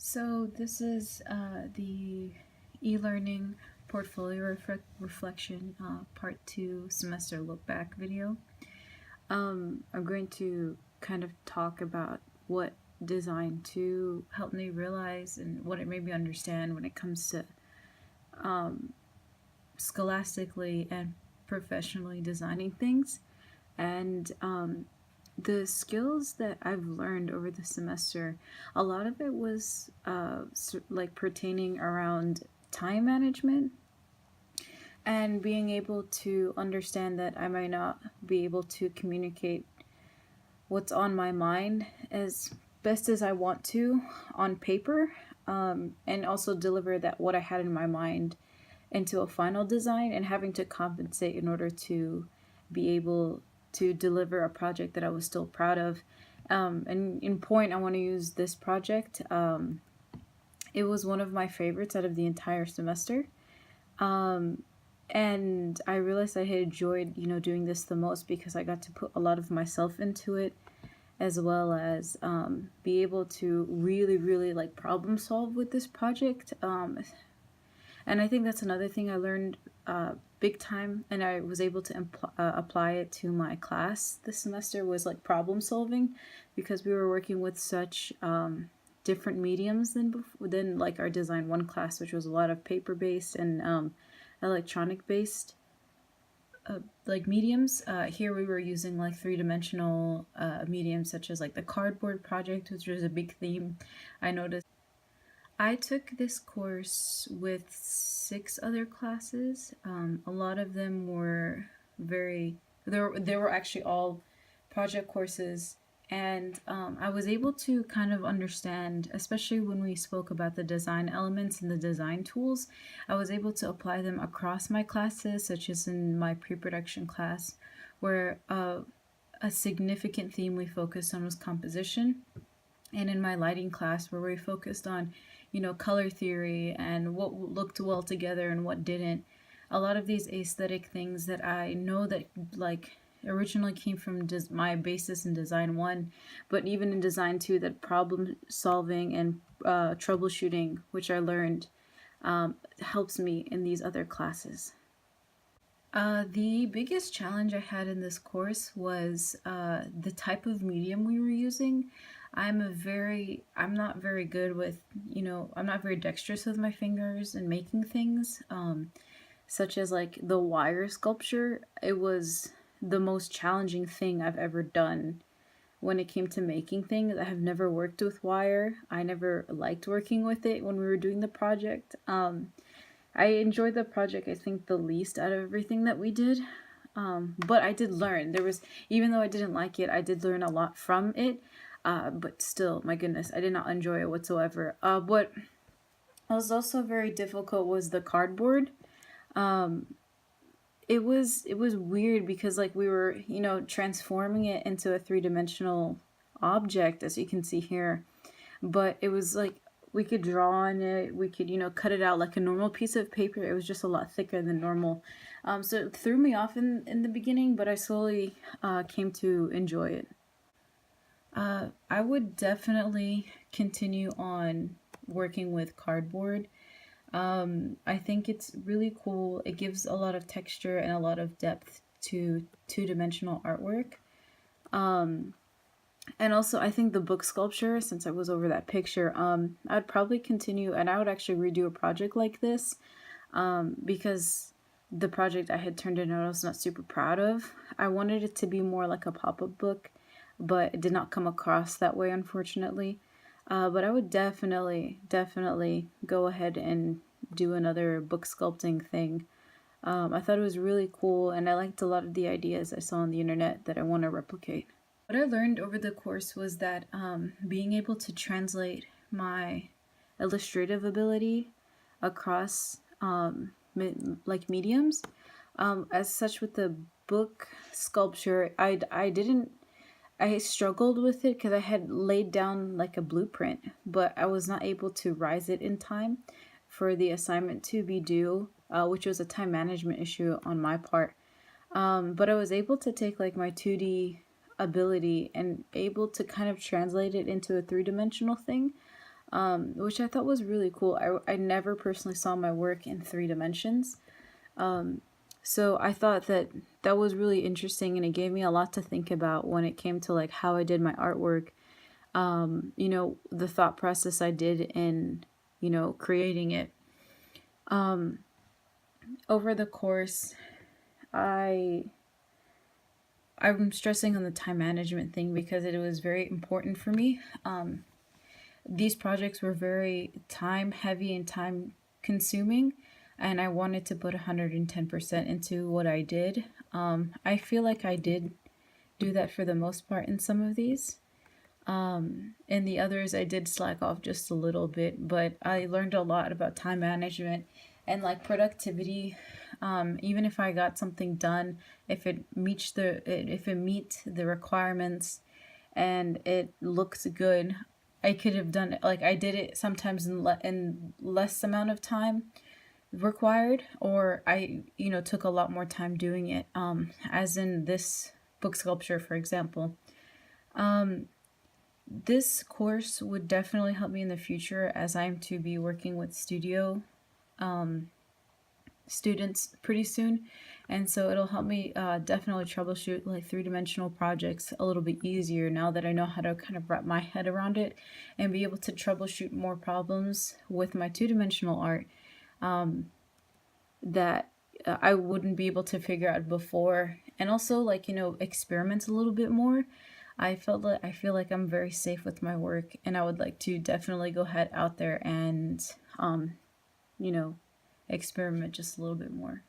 So this is the e-learning portfolio reflection part 2 semester look back video. I'm going to kind of talk about what design 2 helped me realize and what it made me understand when it comes to scholastically and professionally designing things. And the skills that I've learned over the semester, a lot of it was like pertaining around time management and being able to understand that I might not be able to communicate what's on my mind as best as I want to on paper, and also deliver that what I had in my mind into a final design, and having to compensate in order to be able to deliver a project that I was still proud of. And in point, I want to use this project. It was one of my favorites out of the entire semester. And I realized I had enjoyed, doing this the most because I got to put a lot of myself into it, as well as be able to really, really like problem solve with this project. And I think that's another thing I learned big time, and I was able to apply it to my class this semester, was like problem solving, because we were working with such different mediums than like our design 1 class, which was a lot of paper based and electronic based like mediums. Here we were using like 3-dimensional mediums, such as like the cardboard project, which was a big theme I noticed. I took this course with 6 other classes. A lot of them were they were actually all project courses, and I was able to kind of understand, especially when we spoke about the design elements and the design tools, I was able to apply them across my classes, such as in my pre-production class, where a significant theme we focused on was composition, and in my lighting class, where we focused on color theory and what looked well together and what didn't. A lot of these aesthetic things that I know that like originally came from my basis in design 1, but even in design 2, that problem solving and troubleshooting, which I learned, helps me in these other classes. The biggest challenge I had in this course was the type of medium we were using. I'm not very good with, I'm not very dexterous with my fingers and making things, such as like the wire sculpture. It was the most challenging thing I've ever done when it came to making things. I have never worked with wire. I never liked working with it when we were doing the project. I enjoyed the project, I think, the least out of everything that we did. But I did learn. Even though I didn't like it, I did learn a lot from it. But still, my goodness, I did not enjoy it whatsoever. What was also very difficult was the cardboard. It was weird because like we were, transforming it into a 3-dimensional object, as you can see here. But it was like we could draw on it, we could, cut it out like a normal piece of paper. It was just a lot thicker than normal. So it threw me off in the beginning, but I slowly came to enjoy it. I would definitely continue on working with cardboard. I think it's really cool. It gives a lot of texture and a lot of depth to 2-dimensional artwork. And also, I think the book sculpture, since I was over that picture, I'd probably continue, and I would actually redo a project like this, because the project I had turned in I was not super proud of. I wanted it to be more like a pop-up book, but it did not come across that way, unfortunately. But I would definitely go ahead and do another book sculpting thing. I thought it was really cool, and I liked a lot of the ideas I saw on the internet that I want to replicate. What I learned over the course was that being able to translate my illustrative ability across like mediums, as such with the book sculpture, I struggled with it because I had laid down like a blueprint, but I was not able to rise it in time for the assignment to be due, which was a time management issue on my part. But I was able to take like my 2D ability and able to kind of translate it into a 3-dimensional thing. which I thought was really cool. I never personally saw my work in 3 dimensions. So I thought that that was really interesting, and it gave me a lot to think about when it came to like how I did my artwork. The thought process I did in, creating it. Over the course, I I'm stressing on the time management thing because it was very important for me. These projects were very time heavy and time consuming, and I wanted to put 110% into what I did. I feel like I did do that for the most part in some of these. In the others, I did slack off just a little bit, but I learned a lot about time management and like productivity. Even if I got something done, if it meets the requirements and it looks good, I could have done it. Like I did it sometimes in less amount of time required, or I took a lot more time doing it. As in this book sculpture, for example. This course would definitely help me in the future as I'm to be working with studio students pretty soon. And so it'll help me definitely troubleshoot like 3 dimensional projects a little bit easier now that I know how to kind of wrap my head around it and be able to troubleshoot more problems with my 2 dimensional art that I wouldn't be able to figure out before. And also, like, experiment a little bit more. I feel like I'm very safe with my work, and I would like to definitely go ahead out there and, you know, experiment just a little bit more.